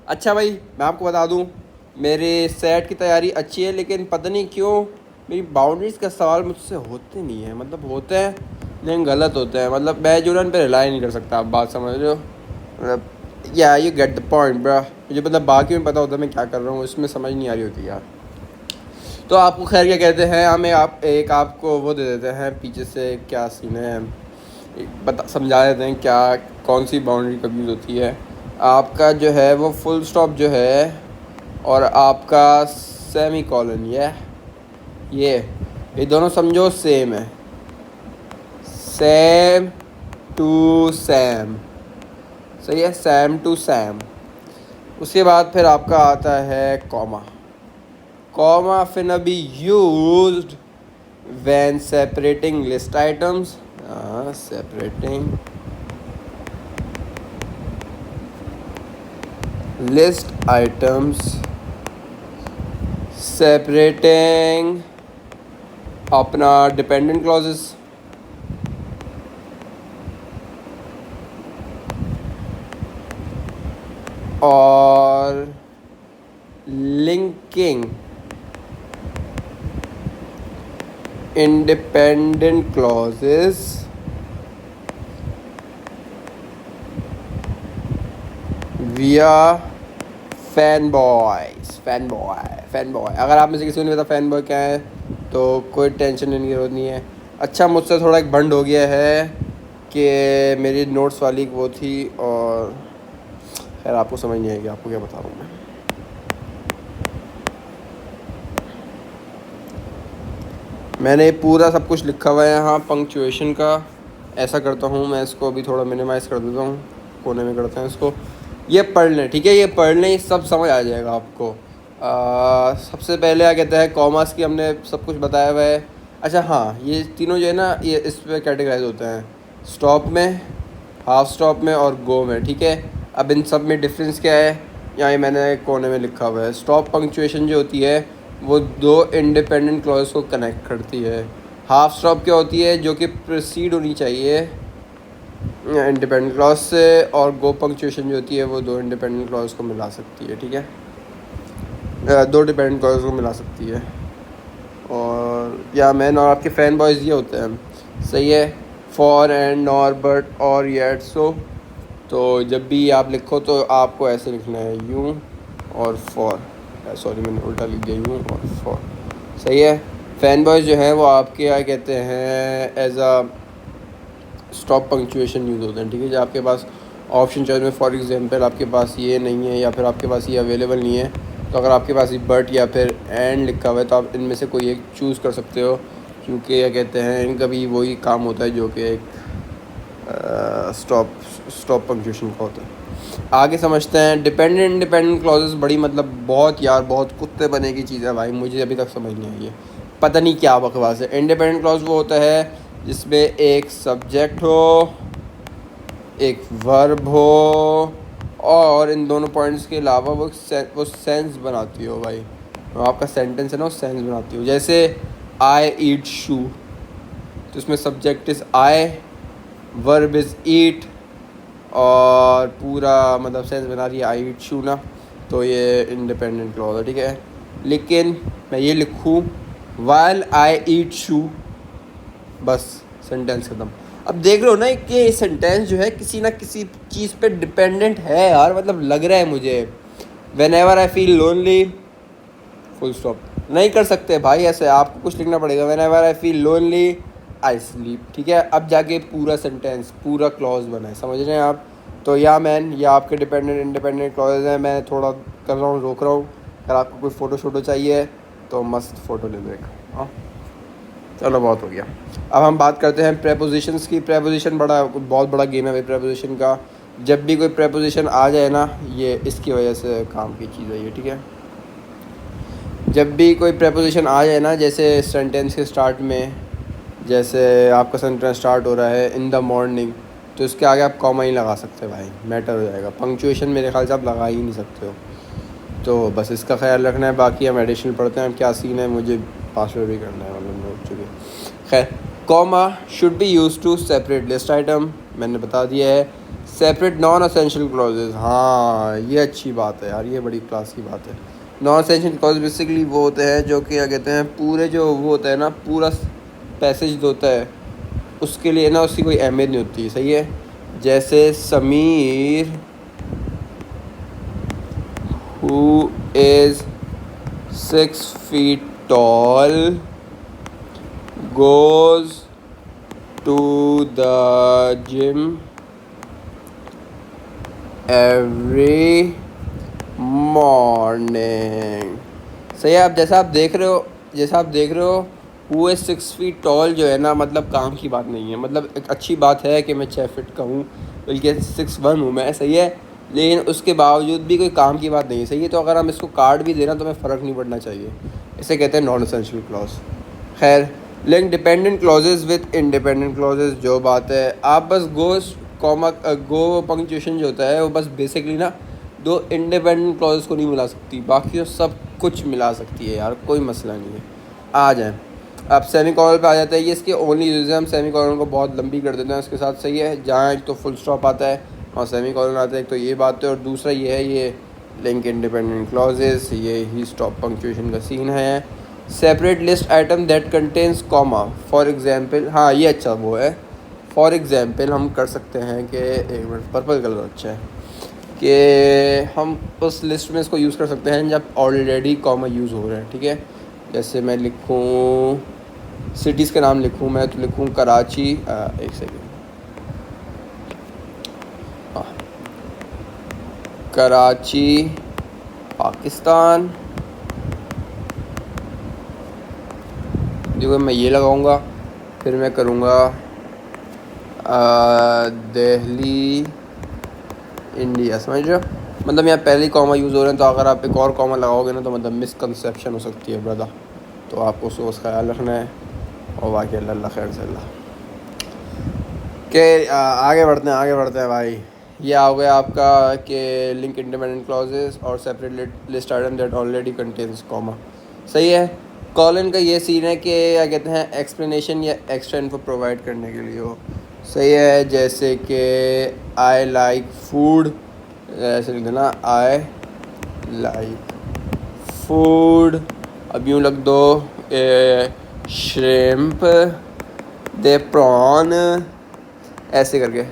अच्छा भाई, मैं आपको बता दूं, मेरे सेट की तैयारी अच्छी है, लेकिन पता नहीं क्यों मेरी बाउंड्रीज़ का सवाल मुझसे होते नहीं है। मतलब होते हैं लेकिन गलत होते हैं। मतलब मैं जो उन पर रिलाई नहीं कर सकता, आप बात समझ रहे हो? मतलब या यू गेट द पॉइंट ब्रा। मुझे मतलब बाकी में पता होता है मैं क्या कर रहा हूँ, इसमें समझ नहीं आ रही होती यार। तो आपको खैर क्या कहते हैं, हमें आप एक आपको वो दे देते हैं पीछे से क्या सीन है, बता समझा देते हैं क्या कौन सी बाउंड्री कब यूज़ होती है। आपका जो है वो फुल स्टॉप जो है, और आपका सेमी कॉलन, ये दोनों समझो सेम है। सेम टू सैम, सही है, सैम टू सैम। उसके बाद फिर आपका आता है कॉमा। कॉमा फिर be used when separating list items, separating list items, separating अपना dependent clauses, और linking independent clauses via fan boy. अगर आप में से किसी को नहीं पता फैन बॉय क्या है तो कोई टेंशन लेने की जरूरत नहीं है। अच्छा, मुझसे थोड़ा एक बंड हो गया है कि मेरी नोट्स वाली वो थी, और खैर आपको समझ नहीं आएगी, आपको क्या बता रहा हूँ मैं। मैंने पूरा सब कुछ लिखा हुआ है यहाँ पंक्चुएशन का। ऐसा करता हूँ मैं, इसको अभी थोड़ा मिनिमाइज़ कर देता हूँ, कोने में करते हैं इसको। ये पढ़ लें, ठीक है, ये पढ़ लें, सब समझ आ जाएगा आपको। सबसे पहले क्या कहते हैं, कॉमर्स की हमने सब कुछ बताया हुआ है। अच्छा हाँ, ये तीनों जो है ना, ये इस पर कैटेगराइज होते हैं, स्टॉप में, हाफ स्टॉप में और गो में, ठीक है। अब इन सब में डिफरेंस क्या है, यहाँ ये मैंने कोने में लिखा हुआ है। स्टॉप पंक्चुएशन जो होती है वो दो इंडिपेंडेंट क्लॉज को कनेक्ट करती है। हाफ स्टॉप क्या होती है, जो कि प्रोसीड होनी चाहिए इंडिपेंडेंट क्लॉज से, और गो पंक्चुएशन जो होती है वो दो इंडिपेंडेंट क्लॉज को मिला सकती है, ठीक है, दो डिपेंडेंट क्लॉज को मिला सकती है। और या मैन और आपके फैन बॉयज़ ये होते हैं, सही है, फॉर एंड नॉर बट और येट सो। तो जब भी आप लिखो तो आपको ऐसे लिखना है, यूँ और फॉर, सॉरी मैंने उल्टा लिख दिया, यूँ और फॉर, सही है। फैन बॉयज़ जो हैं वो आपके क्या कहते हैं, as a stop punctuation use होते हैं, ठीक है। जो आपके पास ऑप्शन चॉइस में फॉर एग्जांपल आपके पास ये नहीं है, या फिर आपके पास ये अवेलेबल नहीं है, तो अगर आपके पास ये बट या फिर एंड लिखा हुआ है तो आप इनमें से कोई एक चूज़ कर सकते हो, क्योंकि क्या कहते हैं, इनका भी वही काम होता है जो कि एक स्टॉप पंक्चुएशन का होता है। आगे समझते हैं डिपेंडेंट इंडिपेंडेंट क्लॉजेस। बड़ी मतलब बहुत यार, बहुत कुत्ते बने की चीज़ है भाई, मुझे अभी तक समझ नहीं आई है, पता नहीं क्या बकवास है। इंडिपेंडेंट क्लॉज वो होता है जिसमें एक सब्जेक्ट हो, एक वर्ब हो, और इन दोनों पॉइंट्स के अलावा वो सेंस बनाती हो भाई। तो आपका सेंटेंस है ना, वो सेंस बनाती हो। जैसे आई ईट शू, तो इसमें subject is I, verb is eat, और पूरा मतलब सेंस बना रही है आई ईट शू ना, तो ये इंडिपेंडेंट क्लॉज है, ठीक है। लेकिन मैं ये लिखूँ वाइल आई ईट शू, बस सेंटेंस ख़त्म। अब देख रहे हो ना कि ये सेंटेंस जो है किसी ना किसी चीज़ पे डिपेंडेंट है यार, मतलब लग रहा है मुझे। When ever I feel lonely, full stop. नहीं कर सकते भाई ऐसे, आपको कुछ लिखना पड़ेगा। When ever I feel lonely I sleep, ठीक है। अब जाके पूरा सेंटेंस, पूरा क्लॉज बना है, समझ रहे हैं आप? तो या मैन, या आपके डिपेंडेंट इंडिपेंडेंट क्लॉज हैं। मैं थोड़ा कर रहा हूँ, रोक रहा हूँ। अगर आपको कोई फ़ोटो शोटो चाहिए तो मस्त फ़ोटो ले लो एक। हाँ चलो, बहुत हो गया। अब हम बात करते हैं प्रेपोजिशंस की। प्रेपोजिशन बहुत बड़ा गेम है भाई प्रेपोजिशन का। जब भी कोई प्रेपोजिशन आ जाए ना, ये इसकी वजह से काम की चीज़ है ये, ठीक है। जब भी कोई प्रेपोजिशन आ जाए ना, जैसे सेंटेंस के स्टार्ट में, जैसे आपका सेंटेंस स्टार्ट हो रहा है इन द मॉर्निंग, तो इसके आगे आप कॉमा ही लगा सकते हैं भाई, मैटर हो जाएगा। पंक्चुएशन मेरे ख्याल से आप लगा ही नहीं सकते हो, तो बस इसका ख्याल रखना है। बाकी हम एडिशनल पढ़ते हैं, क्या सीन है, मुझे पासवर्ड भी करना है, मतलब नोट चुके। खैर, comma should be use to separate list item, मैंने बता दिया है। सेपरेट नॉन असेंशियल क्लॉजेज, हाँ ये अच्छी बात है यार, ये बड़ी क्लास की बात है। नॉन असेंशियल क्लॉज बेसिकली वो होते हैं जो कि क्या कहते हैं, पूरे जो वो होता है ना, पूरा पैसेज जो होता है उसके लिए ना उसकी कोई अहमियत नहीं होती, सही है। जैसे Sameer who is 6 feet tall goes to the gym every morning। सही है। आप जैसा आप देख रहे हो वो 6 फीट टॉल जो है ना, मतलब काम की बात नहीं है। मतलब एक अच्छी बात है कि मैं 6 फीट का हूँ, बल्कि 6'1" हूँ मैं, सही है। लेकिन उसके बावजूद भी कोई काम की बात नहीं है, सही है। तो अगर हम इसको काट भी देना तो हमें फ़र्क नहीं पड़ना चाहिए। इसे कहते हैं नॉन एसेंशियल क्लॉज। खैर, लेकिन dependent clauses with independent clauses जो बात है, आप बस गो पंक्चुएशन जो होता है वो बस बेसिकली ना दो इंडिपेंडेंट क्लॉजेस को नहीं मिला सकती, बाकी तो सब कुछ मिला सकती है यार, कोई मसला नहीं है। आ जाए अब सेमी कॉलन पे आ जाता है। ये इसके ओनली यूज़ है, हम सेमी कॉलन को बहुत लंबी कर देते हैं उसके साथ, सही है। जहाँ एक तो फुल स्टॉप आता है और सेमी कॉलन आता है, एक तो ये बात है, और दूसरा ये है ये लिंक इंडिपेंडेंट क्लॉजेस, ये ही स्टॉप पंक्चुएशन का सीन है। Separate list item that contains comma, for example, हाँ ये अच्छा वो है। फॉर एग्जांपल हम कर सकते हैं कि, एक मिनट, पर्पल कलर अच्छा है, कि हम उस लिस्ट में इसको यूज़ कर सकते हैं जब ऑलरेडी कॉमा यूज़ हो रहा है, ठीक है। जैसे मैं लिखूँ सिटीज़ के नाम लिखूँ, मैं तो लिखूँ कराची, एक सेकेंड, हाँ, कराची पाकिस्तान। देखो मैं ये लगाऊंगा, फिर मैं करूँगा दिल्ली इंडिया, समझ रहे हो। मतलब यहाँ पहले ही कॉमा यूज़ हो रहे हैं, तो अगर आप एक और कॉमा लगाओगे ना तो मतलब मिसकंसेप्शन हो सकती है ब्रदर। तो आपको उसको ख्याल रखना है, और बाकी अल्लाह खैर से अल्लाह के। आगे बढ़ते हैं भाई। ये आ गया आपका कि लिंक इंडिपेंडेंट क्लॉजेस और separate list item that already contains comma, सही है। कॉलन का ये सीन है कि क्या कहते हैं, एक्सप्लेनेशन या एक्स्ट्रा इन्फो प्रोवाइड करने के लिए हो, सही है। जैसे कि आई लाइक फूड, ऐसे लिख देना आई लाइक फूड। अब यूँ लग दो श्रिम्प दे प्रॉन, ऐसे करके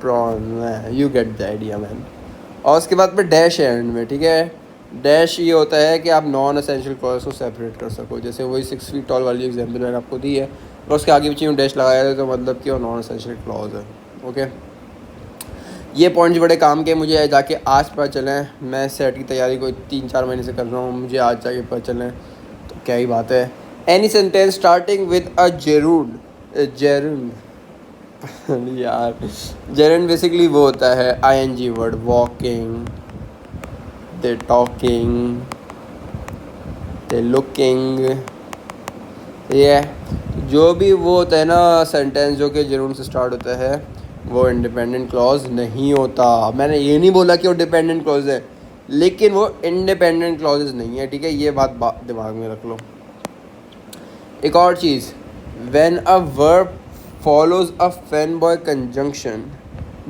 प्रॉन, you get the idea man. और उसके बाद में डैश है एंड में, ठीक है। डैश ये होता है कि आप नॉन एसेंशियल क्लॉज को सेपरेट कर सको। जैसे वही 6 फीट टॉल वाली एग्जाम्पल मैंने आपको दी है, और उसके आगे पीछे डैश लगाया है तो मतलब कि वो नॉन एसेंशियल क्लॉज है। ओके, ये पॉइंट्स बड़े काम के मुझे जाके आज पता चलें। मैं सेट की तैयारी को 3-4 महीने से कर रहा हूँ, मुझे आज जाके पता चलें तो क्या ही बात है। Any sentence starting with a gerund यार, जेरेंड बेसिकली वो होता है आईएनजी वर्ड, वॉकिंग, दे टॉकिंग, दे लुकिंग, ये जो भी वो होता है ना सेंटेंस जो कि जेरुंड से स्टार्ट होता है, वो इंडिपेंडेंट क्लॉज नहीं होता। मैंने ये नहीं बोला कि वो डिपेंडेंट क्लॉज है, लेकिन वो इंडिपेंडेंट क्लॉजेज नहीं है, ठीक है। ये बात दिमाग में रख लो। एक और चीज़, when a verb follows a fanboy conjunction,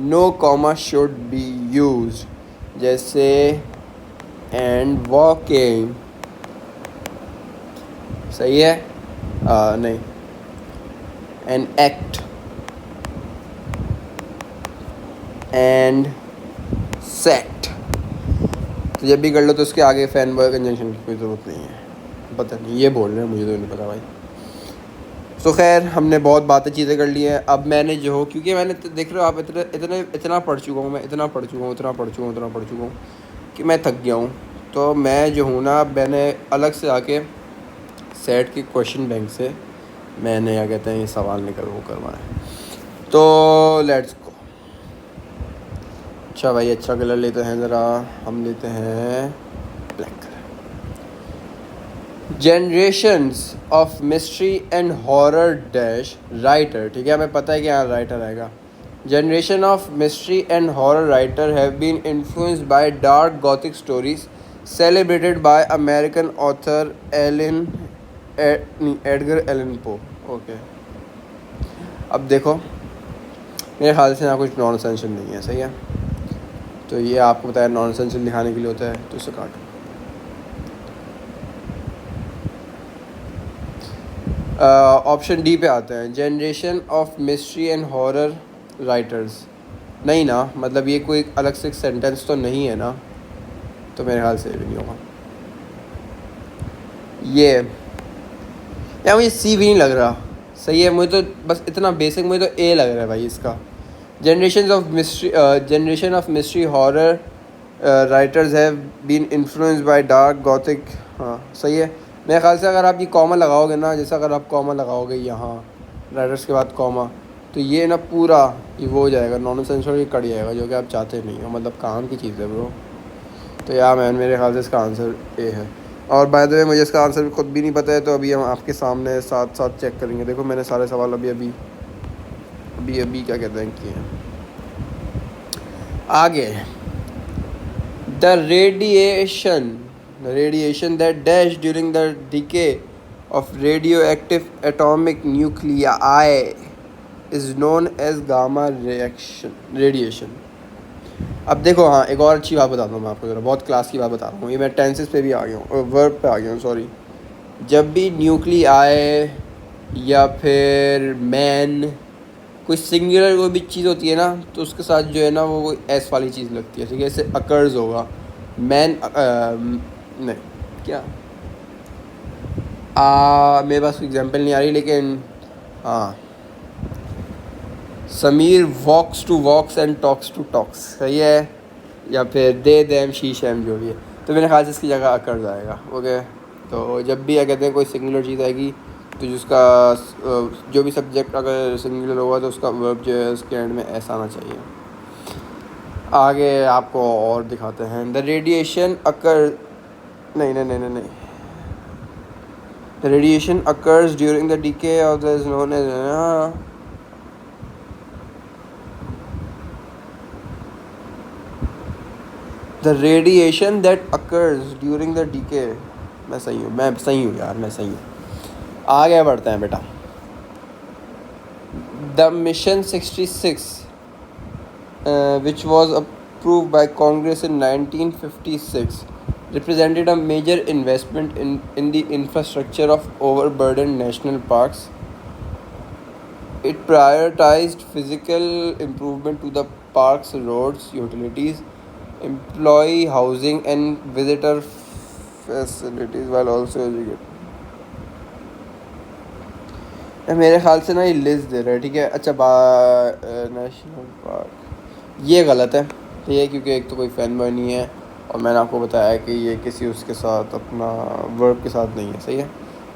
no comma should be used। जैसे and walking, सही है। नहीं, and act and set, तो जब भी कर लो तो उसके आगे fanboy conjunction की कोई ज़रूरत नहीं है। पता नहीं ये बोल रहे हैं, मुझे तो नहीं पता भाई। तो खैर, हमने बहुत बातें चीज़ें कर ली हैं। अब मैंने जो हो, क्योंकि मैंने देख रहे हो आप इतना पढ़ चुका हूँ मैं, इतना पढ़ चुका हूँ कि मैं थक गया हूँ। तो मैं जो हूँ ना, मैंने अलग से आके सेट के क्वेश्चन बैंक से मैंने क्या कहते हैं ये सवाल निकल वो करवाए। तो लेट्स गो। अच्छा भाई, अच्छा कलर लेते हैं ज़रा, हम लेते हैं blank. Generations of mystery and horror dash writer, ठीक है, हमें पता है कि यहाँ राइटर आएगा। Generation of mystery and horror writer have been influenced by dark gothic stories celebrated by American author Edgar Allan Poe. Okay, अब देखो मेरे ख्याल से यहाँ कुछ नॉन सेंशन नहीं है, सही है। तो ये आपको बताया नॉन एसेंशियल दिखाने के लिए होता है, तो इसे काटो। ऑप्शन डी पे आते हैं, generation of mystery and horror writers. नहीं ना, मतलब ये कोई अलग से सेंटेंस तो नहीं है ना, तो मेरे ख्याल से भी नहीं होगा ये। यार मुझे सी भी नहीं लग रहा, सही है। मुझे तो बस इतना बेसिक, मुझे तो ए लग रहा है भाई इसका। Generation of mystery horror writers have been influenced by dark gothic. हाँ सही है। मेरे ख्याल से अगर आप ये कॉमा लगाओगे ना, जैसे अगर आप कॉमा लगाओगे यहाँ राइटर्स के बाद कॉमा, तो ये ना पूरा ये वो हो जाएगा, नॉन एसेंशियल ये कट जाएगा, जो कि आप चाहते नहीं हो, मतलब काम की चीज़ है ब्रो। तो यार मैन मेरे ख्याल से इसका आंसर ए है। और बाय द वे मुझे इसका आंसर खुद भी नहीं पता है, तो अभी हम आपके सामने साथ साथ चेक करेंगे। देखो मैंने सारे सवाल अभी अभी अभी अभी क्या कहते हैं किए हैं। आगे, the radiation that dash during the decay of radioactive atomic nuclei is known as gamma radiation. अब देखो, हाँ एक और अच्छी बात बताता हूँ मैं आपको, ज़रा बहुत क्लास की बात बता रहा हूँ। ये मैं टेंसेस पे भी आ गया हूँ, वर्ब पे आ गया हूँ सॉरी। जब भी न्यूक्लियाई या फिर मैन, कोई सिंगुलर कोई भी चीज़ होती है ना, तो उसके साथ जो है ना वो एस वाली चीज़ लगती है, ठीक है। जैसे अकर्स होगा, मैन नहीं क्या मेरे पास एग्जांपल नहीं आ रही, लेकिन हाँ, Sameer walks to walks and talks to talks, सही है। या फिर दे देम शी शैम, जो भी है। तो मेरे ख्याल से इसकी जगह अकर्स आएगा। ओके, तो जब भी क्या कहते हैं कोई सिंगुलर चीज़ आएगी, तो जिसका जो भी सब्जेक्ट अगर सिंगुलर होगा, तो उसका वर्ब जो है उसके एंड में ऐसा आना चाहिए। आगे आपको और दिखाते हैं। द रेडिएशन अकर नहीं नहीं नहीं नहीं नहीं the radiation occurs during the decay of the is known as, the radiation that occurs during the decay. मैं सही हूँ यार, मैं सही हूँ। आगे बढ़ते हैं बेटा। The mission 66 which was approved by Congress in 1956 represented a major investment in the infrastructure of overburdened national parks. It prioritized physical improvement to the parks, roads, utilities, employee housing and visitor facilities while also educating. मेरे ख्याल से ना ये list दे रहा है, ठीक है। अच्छा, नेशनल पार्क ये गलत है, ठीक है, क्योंकि एक तो कोई फैन बॉय नहीं है, और मैंने आपको बताया कि ये किसी उसके साथ अपना वर्ब के साथ नहीं है, सही है।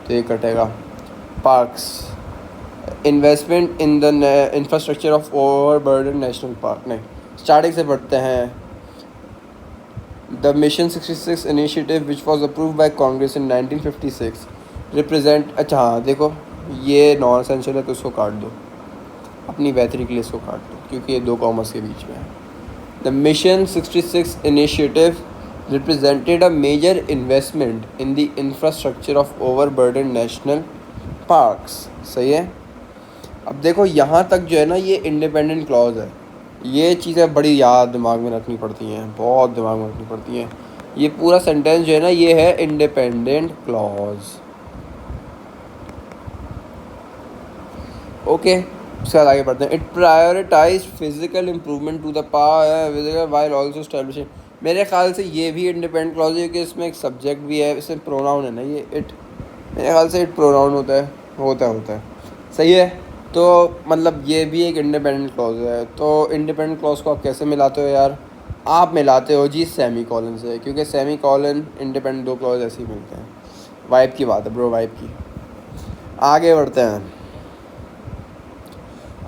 तो ये कटेगा। Parks, investment in the infrastructure of overburden national park. नहीं, स्टार्टिंग से पढ़ते हैं। The mission 66 initiative which was approve by Congress in 1956 represent. अच्छा हाँ देखो, ये नॉन एसेंशियल है, तो इसको काट दो, अपनी बेहतरी के लिए इसको काट दो, क्योंकि ये दो कॉमर्स के बीच में है। The mission 66 initiative represented a major investment in the infrastructure of overburden national parks, सही है। अब देखो यहाँ तक जो है ना, ये इंडिपेंडेंट क्लॉज है। ये चीज़ें बड़ी याद दिमाग में रखनी पड़ती हैं, बहुत दिमाग में रखनी पड़ती हैं। ये पूरा सेंटेंस जो है ना, ये है इंडिपेंडेंट क्लॉज। ओके, उसके बाद आगे बढ़ते हैं। It prioritize physical improvement to the power while also establishing. मेरे ख्याल से ये भी इंडिपेंडेंट क्लॉज है, कि इसमें एक सब्जेक्ट भी है, इसमें प्रोनाउन है ना ये इट। मेरे ख्याल से इट प्रोनाउन होता है, सही है। तो मतलब ये भी एक इंडिपेंडेंट क्लॉज है। तो इंडिपेंडेंट क्लॉज को आप कैसे मिलाते हो यार? आप मिलाते हो जी सेमी कॉलन से, क्योंकि सेमी कॉलन इंडिपेंडेंट दो क्लॉज ऐसे ही मिलते हैं। वाइब की बात है ब्रो, वाइब की। आगे बढ़ते हैं।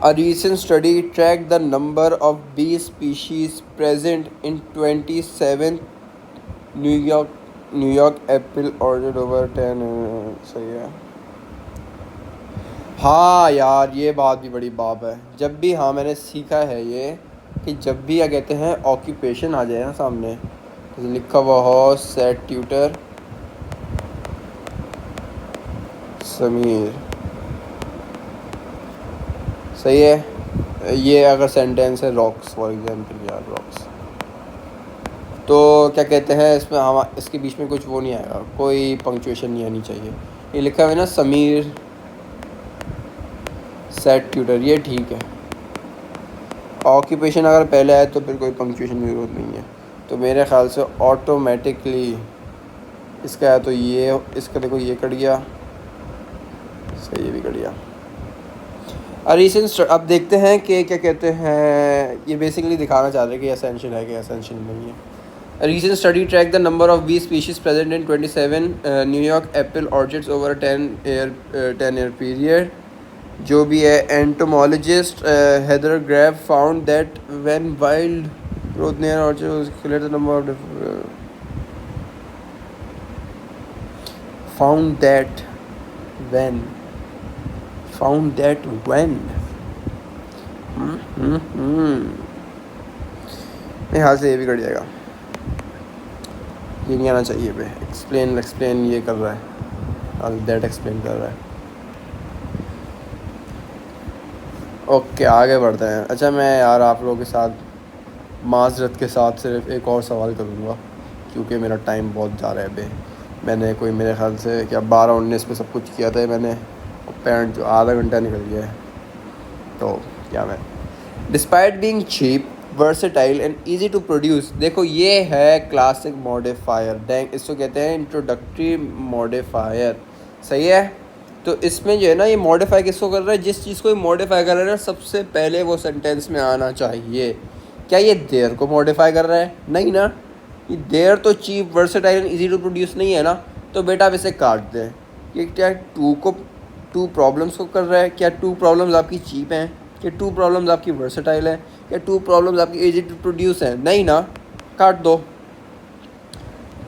A recent study tracked the number of bee species present in 27 New York apple orchard over 10। सही है। हाँ यार, ये बात भी बड़ी बात है। जब भी, हाँ मैंने सीखा है ये, कि जब भी क्या कहते हैं ऑक्यूपेशन आ जाए ना सामने, तो लिखा हुआ हो सेट ट्यूटर समीर, सही है। ये अगर सेंटेंस है रॉक्स फॉर एग्जांपल, यार रॉक्स, तो क्या कहते हैं इसमें, हम इसके बीच में कुछ वो नहीं आएगा, कोई पंक्चुएशन नहीं आनी चाहिए। ये लिखा हुआ है ना समीर सेट ट्यूटर, ये ठीक है। ऑक्यूपेशन अगर पहले आए तो फिर कोई पंक्चुएशन की ज़रूरत नहीं है। तो मेरे ख्याल से ऑटोमेटिकली इसका है तो ये, इसका देखो ये कट गया, इसका ये भी कट गया। रीसेंट अब देखते हैं कि क्या कहते हैं, ये बेसिकली दिखाना चाह रहे हैं कि एसेंशियल है कि एसेंशियल नहीं है। Recent study track the number of bee species present in 27 New York apple orchards over 10 year period. जो भी है, entomologist Heather Graff found that when wild growth near orchard clear the number of found that when मेरे हाथ से ये भी cut जाएगा, ये नहीं आना चाहिए पे। एक्सप्लेन ये कर रहा है, दैट एक्सप्लेन कर रहा है। ओके आगे बढ़ते हैं। अच्छा मैं यार आप लोगों के साथ माजरत के साथ सिर्फ एक और सवाल करूँगा, क्योंकि मेरा टाइम बहुत जा रहा है बे। मैंने कोई मेरे ख्याल से क्या 12-19 पे सब कुछ किया था मैंने, पेरेंट जो आधा घंटा निकल गया है। तो क्या मैं, despite being cheap versatile and easy to produce, देखो ये है क्लासिक मॉडिफायर, डैंग इसको कहते हैं इंट्रोडक्टरी मॉडिफायर, सही है। तो इसमें जो है ना, ये मॉडिफाई किसको कर रहा है, जिस चीज़ को ये मॉडिफाई कर रहा है ना, सबसे पहले वो सेंटेंस में आना चाहिए। क्या ये देयर को मॉडिफाई कर रहा है? नहीं ना, ये देयर तो cheap versatile and easy to produce नहीं है ना। तो बेटा आप इसे काट दें। ये क्या टू प्रॉब्लम्स को कर रहा है? क्या टू प्रॉब्लम्स आपकी चीप हैं? क्या टू प्रॉब्लम्स आपकी वर्सेटाइल है? क्या टू प्रॉब्लम्स आपकी ईजी टू प्रोड्यूस है? नहीं ना, काट दो।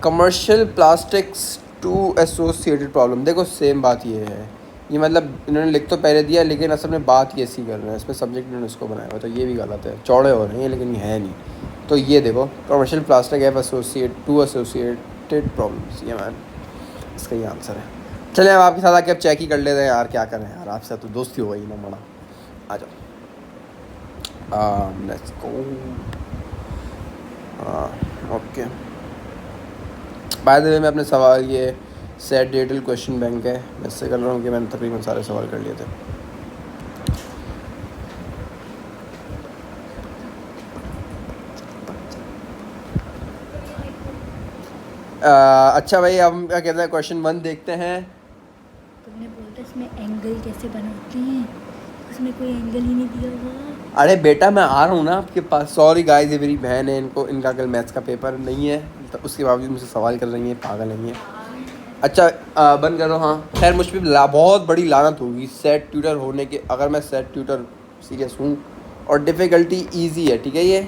Commercial plastics to associated problem, देखो सेम बात ये है। ये मतलब इन्होंने लिख तो पहले दिया, लेकिन असल में बात ये सी कर रहे हैं, इसमें सब्जेक्ट इन्होंने इसको बनाया हुआ, तो ये भी गलत है, चौड़े हो रहे हैं लेकिन ये है नहीं। तो ये देखो, कमर्शियल प्लास्टिक है एसोसिएटेड प्रॉब्लम्स, ये मैन इसका ही आंसर है। चलें अब आपके साथ आके अब चेक ही कर लेते हैं यार, क्या करें यार, आपसे तो दोस्ती हो गई ना बड़ा। आ जाओ, let's go. Okay, by the way मैं अपने सवाल, ये सेट डिजिटल क्वेश्चन बैंक है, मैं इससे कर रहा हूँ कि मैंने तकरीबन सारे सवाल कर लिए थे। अच्छा भाई, अब क्या कहते हैं, क्वेश्चन 1 देखते हैं। तुमने बोला इसमें एंगल कैसे बनाते हैं, उसमें कोई एंगल ही नहीं दिया हुआ। अरे बेटा मैं आ रहा हूँ ना आपके पास, सॉरी गाइस, ये मेरी बहन है, इनका कल मैथ्स का पेपर नहीं है, तो उसके बावजूद मुझसे सवाल कर रही है, पागल नहीं है। अच्छा बंद करो। हाँ खैर, मुझ पर बहुत बड़ी लानत होगी सेट ट्यूटर होने के, अगर मैं सेट ट्यूटर सीरियस हूँ और डिफ़िकल्टी ईजी है, ठीक है ये।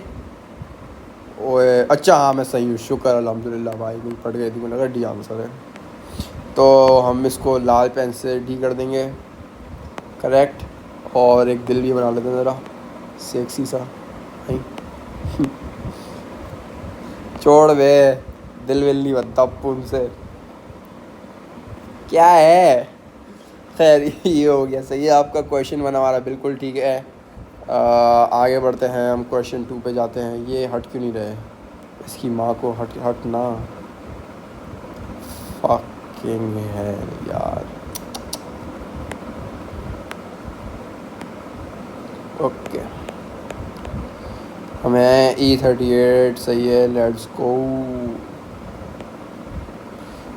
ओए अच्छा हाँ मैं सही हूँ, शुक्र अल्हम्दुलिल्लाह भाई, नहीं पड़ गई थी, मुझे लगा डी आंसर है। तो हम इसको लाल पेन से डी कर देंगे, करेक्ट। और एक दिल भी बना लेते हैं ज़रा सेक्सी सा, नहीं छोड़ बे, दिल विल नहीं बनता अपुन से, क्या है। खैर ये हो गया, सही है। आपका क्वेश्चन 1 हमारा बिल्कुल ठीक है। आगे बढ़ते हैं, हम क्वेश्चन 2 पे जाते हैं। ये हट क्यों नहीं रहे, इसकी माँ को हट ना, फकिंग है यार। ओके, हमें E38 सही है, लेट्स गो।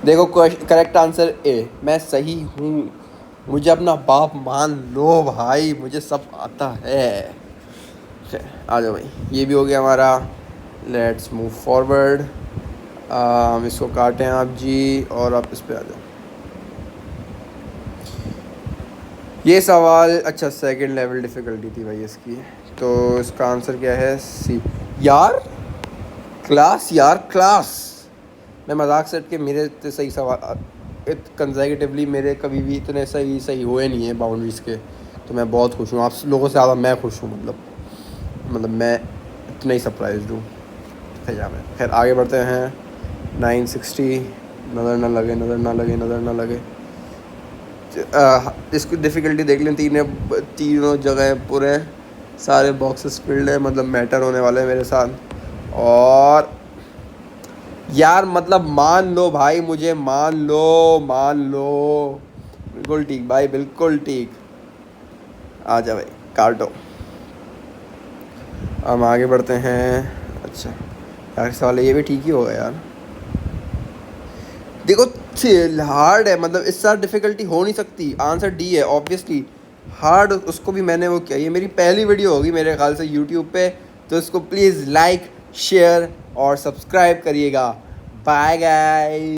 देखो करेक्ट आंसर ए, मैं सही हूँ, मुझे अपना बाप मान लो भाई, मुझे सब आता है। आ जाओ भाई, ये भी हो गया हमारा, लेट्स मूव फॉरवर्ड। हम इसको काटें आप जी, और आप इस पे आ जाओ। ये सवाल अच्छा सेकंड लेवल डिफ़िकल्टी थी भाई इसकी, तो इसका आंसर क्या है, सी। यार क्लास, मैं मजाक सेट के, मेरे इतने सही सवाल कंसेक्यूटिवली मेरे कभी भी इतने सही हुए नहीं है बाउंड्रीज़ के, तो मैं बहुत खुश हूँ। आप लोगों से ज़्यादा मैं खुश हूँ, मतलब मैं इतना ही सरप्राइज्ड हूँ। खैर आगे बढ़ते हैं। 960, नज़र ना लगे। इसकी डिफ़िकल्टी देख लें, तीनों जगह पूरे सारे बॉक्सेस फिल्ड है, मतलब मैटर होने वाले हैं मेरे साथ। और यार मतलब मान लो भाई, मुझे मान लो। बिल्कुल ठीक भाई, बिल्कुल ठीक। आ जा भाई, काटो। हम आगे बढ़ते हैं। अच्छा यार, सवाल ये भी ठीक ही होगा यार। देखो हार्ड है, मतलब इससे डिफिकल्टी हो नहीं सकती। आंसर डी है ऑब्वियसली। हार्ड उसको भी मैंने वो किया। ये मेरी पहली वीडियो होगी मेरे ख्याल से यूट्यूब पे, तो इसको प्लीज़ लाइक, शेयर और सब्सक्राइब करिएगा। Bye guys.